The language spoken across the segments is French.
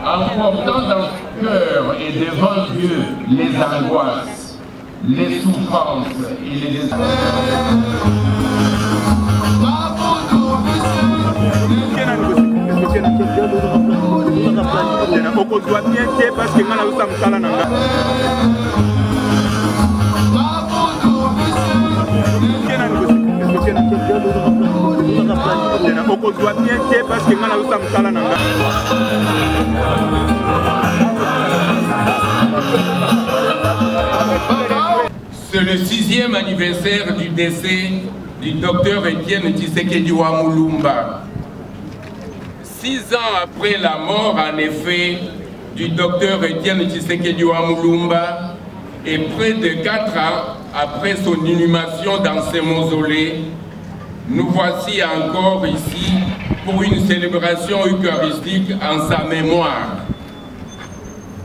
En portant dans le cœur et devant Dieu les angoisses, les souffrances et les désastres. C'est le 6e anniversaire du décès du docteur Etienne Tshisekedi Mulumba. 6 ans après la mort, en effet, du docteur Etienne Tshisekedi Mulumba et près de 4 ans après son inhumation dans ce mausolée, nous voici encore ici pour une célébration eucharistique en sa mémoire.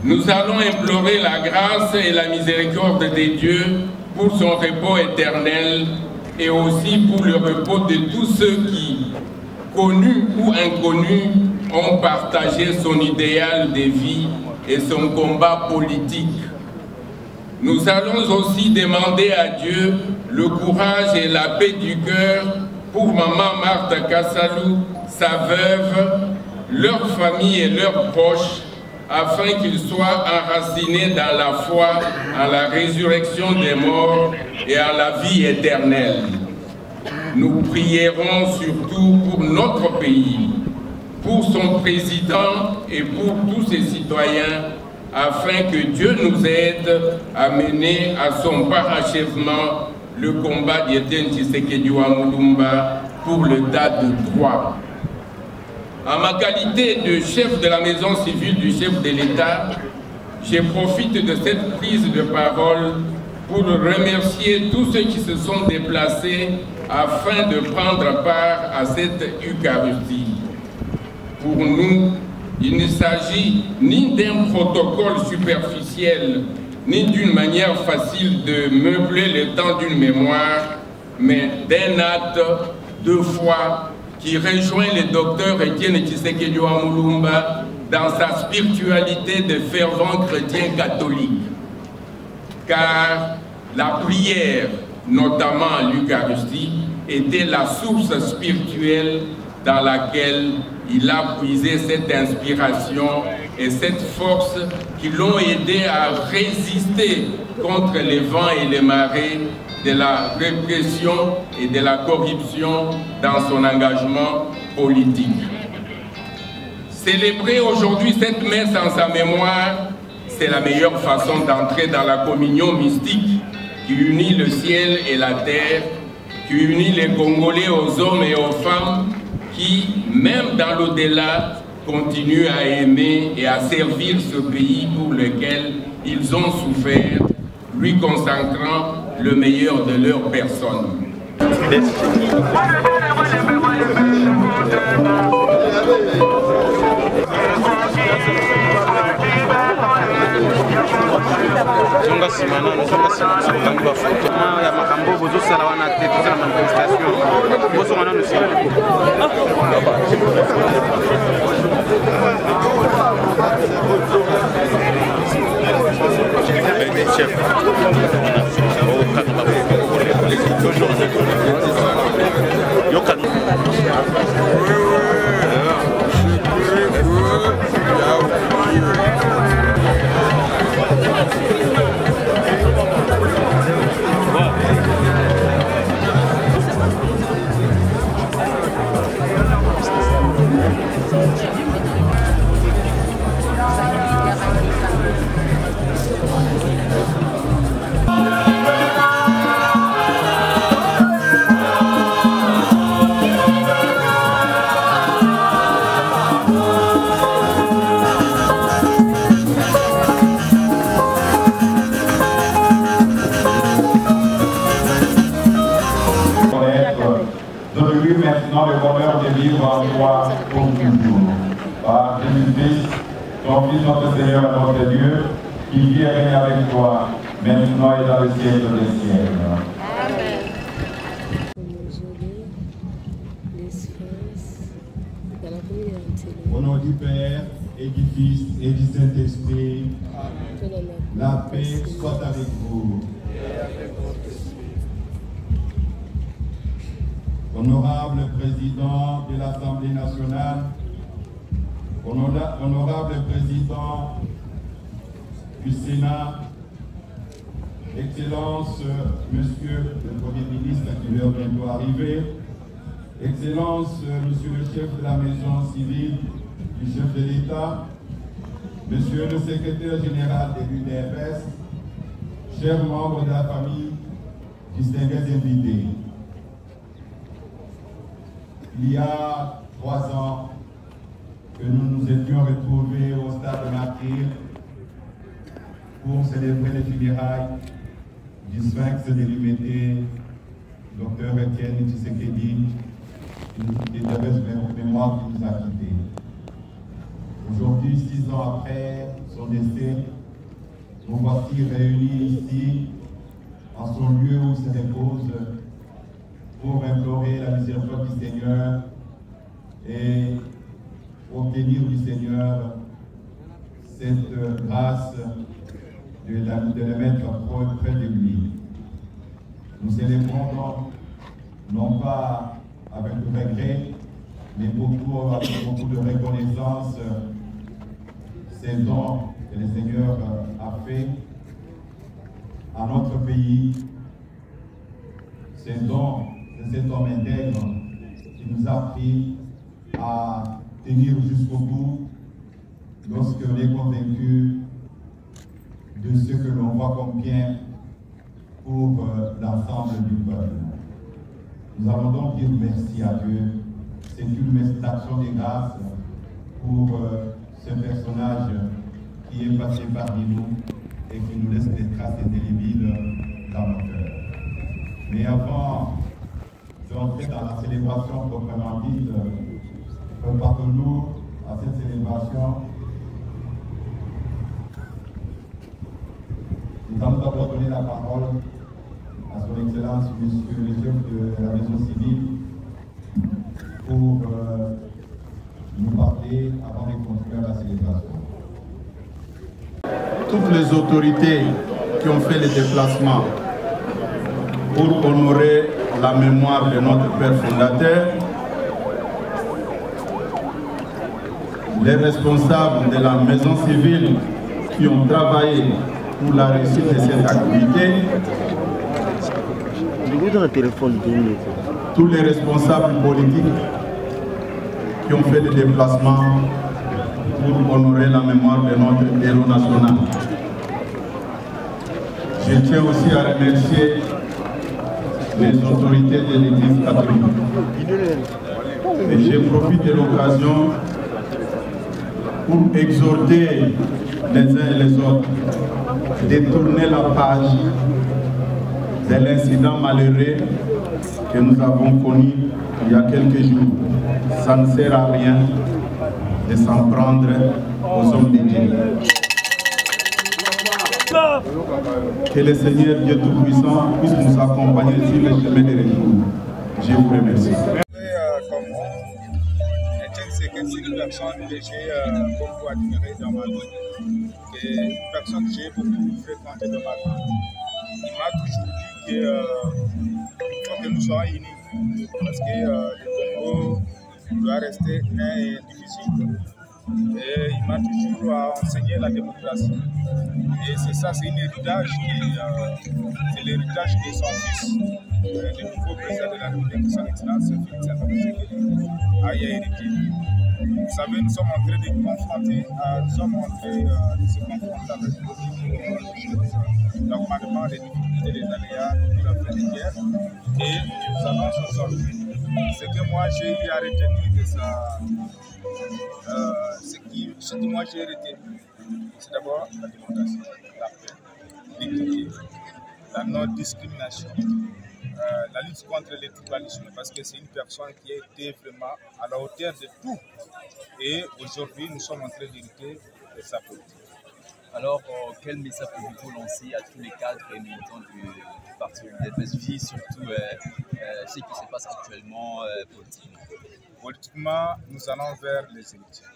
Nous allons implorer la grâce et la miséricorde de Dieu pour son repos éternel et aussi pour le repos de tous ceux qui, connus ou inconnus, ont partagé son idéal de vie et son combat politique. Nous allons aussi demander à Dieu le courage et la paix du cœur pour maman Marthe Kassalou, sa veuve, leur famille et leurs proches, afin qu'ils soient enracinés dans la foi à la résurrection des morts et à la vie éternelle. Nous prierons surtout pour notre pays, pour son président et pour tous ses citoyens, afin que Dieu nous aide à mener à son parachèvement le combat d'Etienne Tshisekedi Mulumba pour l'état de droit. En ma qualité de chef de la maison civile du chef de l'État, je profite de cette prise de parole pour remercier tous ceux qui se sont déplacés afin de prendre part à cette Eucharistie. Pour nous, il ne s'agit ni d'un protocole superficiel, ni d'une manière facile de meubler le temps d'une mémoire, mais d'un acte de foi qui rejoint le docteur Etienne Tshisekedi Mulumba dans sa spiritualité de fervent chrétien catholique. Car la prière, notamment l'Eucharistie, était la source spirituelle dans laquelle il a puisé cette inspiration et cette force qui l'ont aidé à résister contre les vents et les marées de la répression et de la corruption dans son engagement politique. Célébrer aujourd'hui cette messe en sa mémoire, c'est la meilleure façon d'entrer dans la communion mystique qui unit le ciel et la terre, qui unit les Congolais aux hommes et aux femmes, qui, même dans l'au-delà, continuent à aimer et à servir ce pays pour lequel ils ont souffert, lui consacrant le meilleur de leur personne. zonga simana kangi ba foto ya makambo bozo sala wana te to sala manifestation bozo ngana no sala chef maintenant le bonheur de vivre en toi pour toujours. Par Jésus-Christ, ton Fils, notre Seigneur et notre Dieu, qui vit et règne avec toi, maintenant et dans le siècle des siècles. Au nom du Père, et du Fils, et du Saint-Esprit, la paix soit avec vous. Honorable Président de l'Assemblée nationale, honorable Président du Sénat, Excellence, Monsieur le Premier ministre qui vient bientôt arriver, Excellence, Monsieur le chef de la maison civile du chef de l'État, Monsieur le secrétaire général de l'UDFS, chers membres de la famille, distingués invités. Il y a 3 ans que nous nous étions retrouvés au stade de Martyr pour célébrer les funérailles du sphinx délimité, Dr Etienne Tshisekedi, qui avait mémoire qui nous a quittés. Aujourd'hui, 6 ans après son décès, nous voici réunis ici, en son lieu où se repose, pour implorer la miséricorde du Seigneur et obtenir du Seigneur cette grâce de le mettre près de lui. Nous célébrons donc, non pas avec le regret, mais avec beaucoup de reconnaissance, ces dons que le Seigneur a fait à notre pays, ces dons de cet homme intègre qui nous a appris à tenir jusqu'au bout lorsque l'on est convaincu de ce que l'on voit comme bien pour l'ensemble du peuple. Nous allons donc dire merci à Dieu. C'est une action de grâce pour ce personnage qui est passé parmi nous et qui nous laisse des traces indélébiles dans nos cœurs. Mais avant d'entrer dans la célébration proprement dite, préparons-nous à cette célébration. Nous allons d'abord donner la parole à son Excellence, Monsieur le chef de la maison civile, pour nous parler avant de continuer la célébration. Toutes les autorités qui ont fait les déplacements pour honorer la mémoire de notre père fondateur, les responsables de la maison civile qui ont travaillé pour la réussite de cette activité, tous les responsables politiques qui ont fait des déplacements pour honorer la mémoire de notre héros national. Je tiens aussi à remercier les autorités de l'Église catholique. Et je profite de l'occasion pour exhorter les uns et les autres de tourner la page de l'incident malheureux que nous avons connu il y a quelques jours. Ça ne sert à rien de s'en prendre aux hommes de Dieu. Que le Seigneur Dieu Tout-Puissant puisse nous accompagner sur le chemin de retour. Je vous remercie. C'est une personne que j'ai beaucoup admirée dans ma vie. Et une personne que j'ai beaucoup fréquentée dans ma vie. Il m'a toujours dit qu'il faut que nous soyons unis. Parce que le Congo doit rester un et indivisible. Et il m'a toujours enseigné la démocratie. Et c'est ça, c'est un héritage c'est l'héritage de son fils, le nouveau président de la République, son Excellence Félix Antoine Tshisekedi, a hérité. Vous savez, nous sommes en train de confronter, nous sommes en train de se confronter avec l'augmentement des difficultés des aléas de la fin de guerre et nous allons s'en sortir. Ce que moi j'ai eu à retenir de ça, ce que moi j'ai retenu, c'est d'abord la démocratie, la paix, l'équité, la non-discrimination, la lutte contre le tribalisme, parce que c'est une personne qui a été vraiment à la hauteur de tout. Et aujourd'hui, nous sommes en train d'hériter de sa politique. Alors, quel message pouvez-vous lancer à tous les cadres et militants du parti UDPS, surtout ce qui se passe actuellement politiquement? Politiquement, nous allons vers les élections.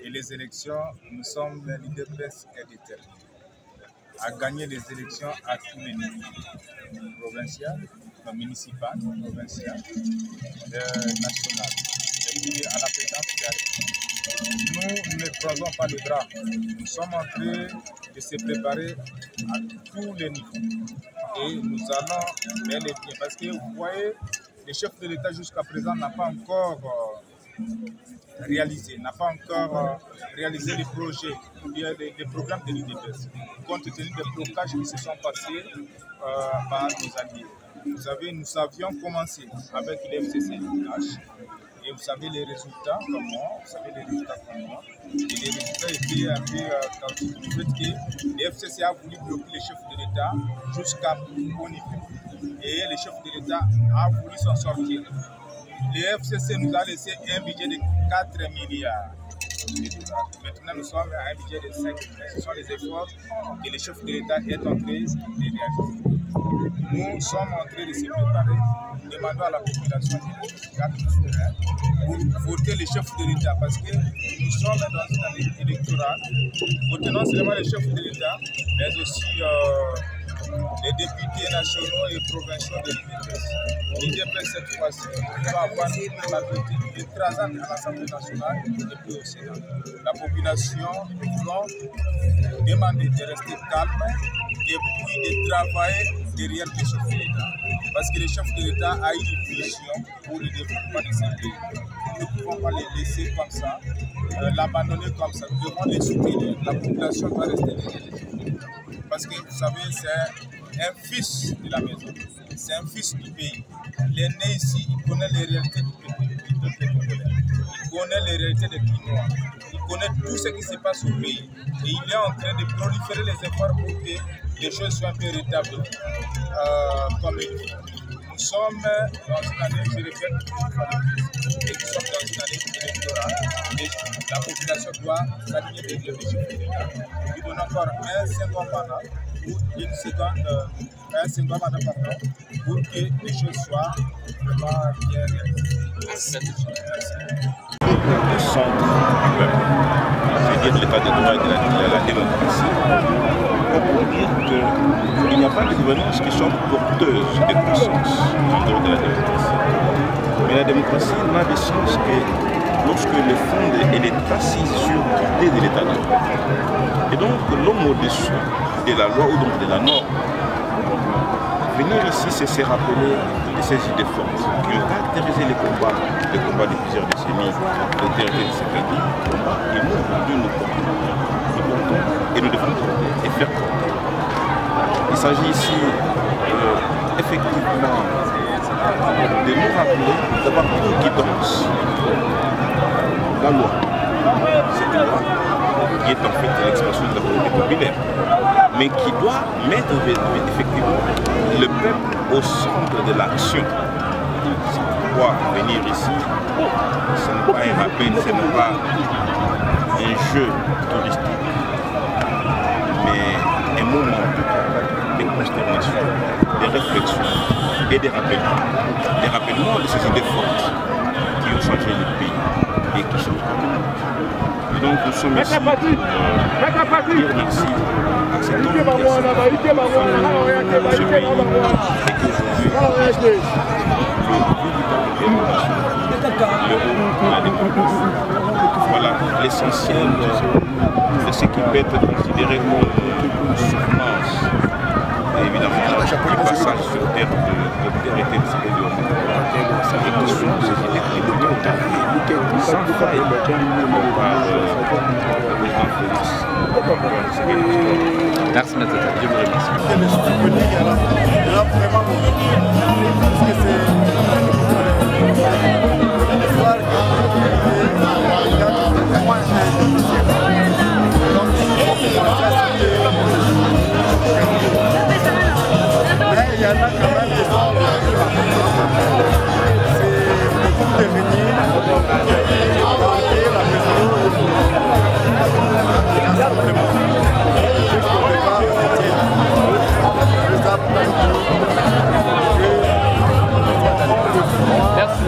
Et les élections, nous sommes l'UDPS est déterminés à gagner les élections à tous les niveaux, provincial, municipal, provincial, national, et puis à la présidence de la République. Nous ne croisons pas les bras. Nous sommes en train de se préparer à tous les niveaux. Et nous allons bel et bien, parce que vous voyez, le chef de l'État jusqu'à présent n'a pas encore réalisé réalisé les projets ou bien les programmes de l'UDPS, compte tenu des blocages qui se sont passés par nos alliés. Vous savez, nous avions commencé avec l'FCC-H et vous savez les résultats comment, et les résultats étaient un peu chaotiques du fait que l'FCC a voulu bloquer les chefs de l'État jusqu'à haut niveau et les chefs de l'État a voulu s'en sortir. Le FCC nous a laissé un budget de 4 milliards de dollars. Maintenant, nous sommes à un budget de 5 milliards. Ce sont les efforts que le chef de l'État est en train de réaliser. Nous sommes en train de se préparer. Nous demandons à la population pour voter les chefs de l'État parce que nous sommes dans une année électorale. Voter non seulement les chefs de l'État, mais aussi les députés nationaux et provinciaux de l'UDPS. L'UDPS, cette fois-ci, va avoir une majorité écrasante à l'Assemblée nationale et puis au Sénat. La population va demander de rester calme et puis de travailler derrière les chefs de l'État. Parce que les chefs de l'État ont une vision pour le développement de ces pays. Nous ne pouvons pas les laisser comme ça, l'abandonner comme ça. Nous devons les soutenir. La population doit rester derrière les chefs de l'État. Parce que vous savez, c'est un fils de la maison, c'est un fils du pays. L'aîné ici, il connaît les réalités du peuple congolais, il connaît les réalités des pays noirs, il connaît tout ce qui se passe au pays. Et il est en train de proliférer les efforts pour que les choses soient véritables comme il faut. Nous sommes dans une année, je répète, et nous sommes dans une année électorale. Et la population doit s'aligner des chefs de l'État. Nous donnons encore un second mandat pour que les choses soient vraiment bien réalisées. Le centre du peuple, c'est-à-dire de l'état de droit et de la démocratie, pour dire qu'il n'y a pas de gouvernance qui sont porteuses de croissance de la démocratie. Mais la démocratie n'a de sens que lorsque le fond elle est assise sur l'idée de l'état de droit. Et donc l'homme au-dessus de la loi ou donc de la norme, venir ici, c'est se rappeler de ces idées fortes qui ont caractérisé les combats de plusieurs décennies de l'intérieur de ces pays, combats et nous, aujourd'hui, nous portons et nous devons porter et faire porter. Il s'agit ici effectivement de nous rappeler d'avoir une guidance. La loi, c'est une loi qui est en fait l'expression de la volonté populaire, mais qui doit mettre effectivement le peuple au centre de l'action. C'est pourquoi venir ici, ce n'est pas un rappel, ce n'est pas un jeu touristique, mais consternation, des réflexions et des rappels. Des rappels de ces idées fortes qui ont changé le pays et qui changent le monde. Et donc nous sommes ici pour dire merci à cet homme qui a ce pays et qu'aujourd'hui voilà l'essentiel de ce qui peut être considéré comme une souffrance. Et évidemment, le passage sur terre de l'autorité de ces deux hommes, sa réduction de ces idées totales, sans faille par le président Félix. Merci, Maître. Je vous remercie. Il y en a quand même des c'est devenir la maison Merci.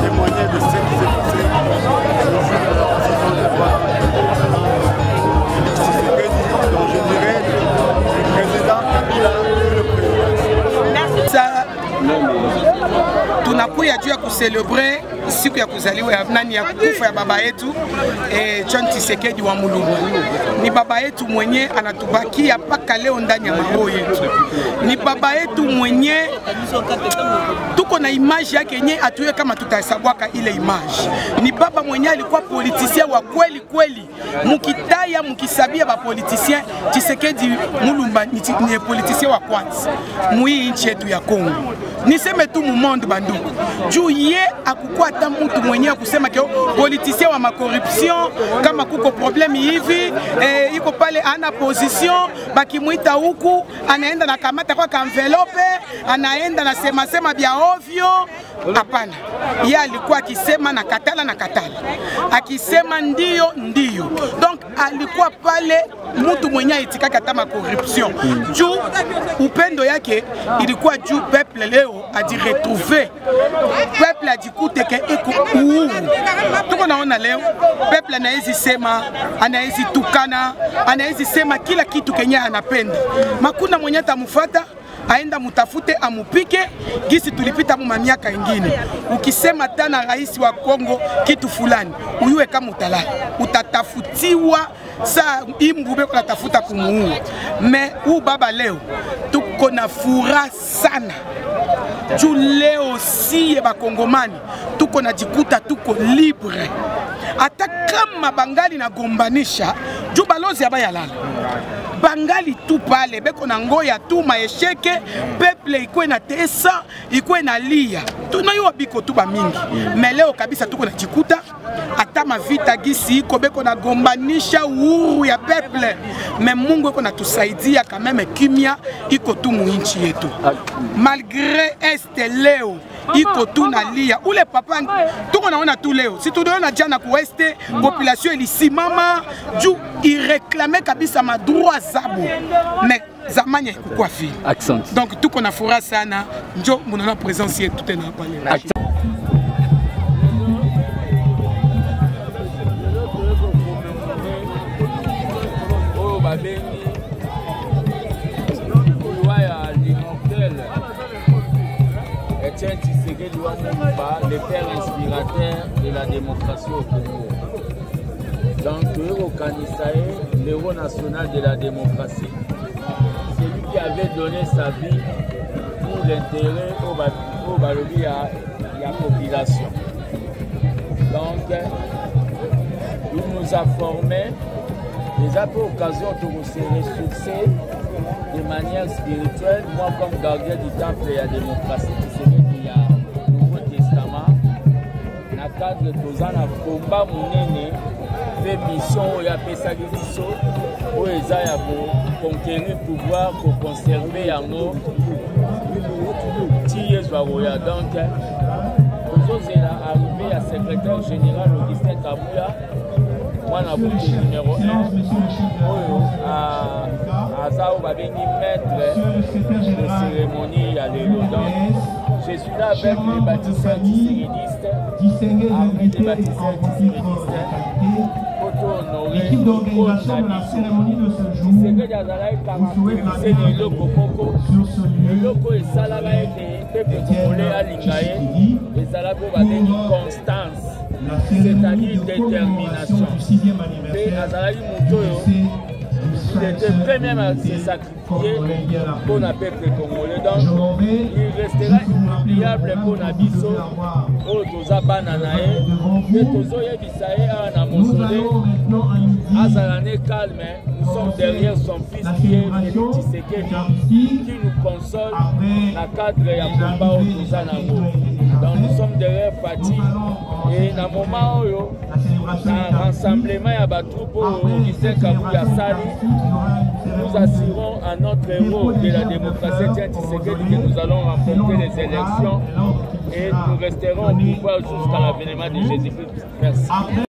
témoigner de ce qui s'est passé. Donc je dirais le président Kabila le président. Tunakuya juu ya kucelebre siku ya kuzaliwa ya nani ya kufa ya baba yetu John Tshisekedi wa Mulumba. Ni baba yetu mwenye anatubakia mpaka leo ndani ya maroho yetu. Ni baba yetu mwenye tuko na image yake yenye atuwe kama tutahesabwaka ile image. Ni baba mwenye alikuwa politicien wa kweli kweli. Mukitaya mukisabia ba politicien Tshisekedi Mulumba ni politicien wa kwanza mui nchi yetu ya Kongo. Niseme tu mu monde banduku. Juu ye akukua hata mtu mwenyewe kusema kio politicien wa makorruption kama kuko problemi hivi iko pale ana position bakimuita huku anaenda na kamata kwa envelope anaenda na sema bia ovyo. Hapana, yeye alikuwa akisema na katala akisema ndio. Donc alikuwa pale mtu mwenye itikaka hata corruption. Juu upendo yake ilikuwa juu peuple leo adi retrouver peuple ajikute ke iko uhuru. Tuko naona leo peuple anaweza sema, anaweza tukana, anaweza sema kila kitu Kenya anapenda. Makuna mwenye atamfuata aenda mutafute amupike gisi tulipita mu miaka ingine. Ukisema tana rais wa Kongo kitu fulani uyue kama utalala utatafutiwa saa imbube kwa tafuta kumuua. Me u baba leo tuko na furaha sana juu leo siye bakongomani tuko na jikuta tuko libre. Hata kama bangali na gombanisha juu balozi abayalala bangali tu pale beko na ngoya tu maesheke peuple ikwe na tesa ikwe na lia tunayo biko tu ba mingi. Meleo kabisa tuko na jikuta hata mavita gisi iko beko na gombanisha uhuru ya peuple. Me Mungu iko natusaidia quand même kimia iko tu mu nchi yetu. Malgré este leo iko tu na lia ule papa tuko naona tu leo si tunaona jana ku weste population ilisimama juu ireklame kabisa ma droits zabo. Mais zamani kukua fili. Donc tuko na furaha sana njo munana présence yetu tena pale. Etienne Tshisekedi Lumumba, le père inspirateur de la démocratie au Congo. Donc, l'héros national de la démocratie. C'est lui qui avait donné sa vie pour l'intérêt au Balobi à la population. Donc, il nous a formés, déjà pour l'occasion de se ressourcer de manière spirituelle. Moi, comme gardien du temple et la démocratie, il y a le Nouveau Testament, dans le cadre de Tozana Komba Mounene, achever mission et apesaki biso oyo eza ya koconquérir pouvoir koconserve yango ti yesu akoya. Donc tozozela arrivé ya secrétaire général Augustin Kabuya mwana butu numéro 1 oyo aza oyo babengi maître de cérémonie ya lelo. Donc je suis là avec les bâtisseurs tissérédistes, avec les bâtisseurs tissérédistes, pour honorer l'icône na biso. Tshisekedi azalaki caractérisé de loko moko, eloko esalaka ete peuple congolais alinga ye ezalaki oyo babengi constance, c'est-à-dire détermination. Mpe azalaki moto oyo il était prêt même à se sacrifier pour le peuple congolais. Donc, il restera inoubliable pour Nabiso, pour Toza Bananae, et Tozo Yebisae à Mossolé. Azalane calme, nous sommes derrière son fils qui est Félix Tshisekedi, qui nous console dans le cadre de combat au Toza Nango. Donc, nous sommes derrière Fatih, et dans le moment où dans le rassemblement, il y a des troupes Augustin Kabuya Sali. Nous assurons à notre héros de la démocratie Tshisekedi que nous allons remporter les élections et nous resterons au pouvoir jusqu'à l'avènement de Jésus-Christ. Merci.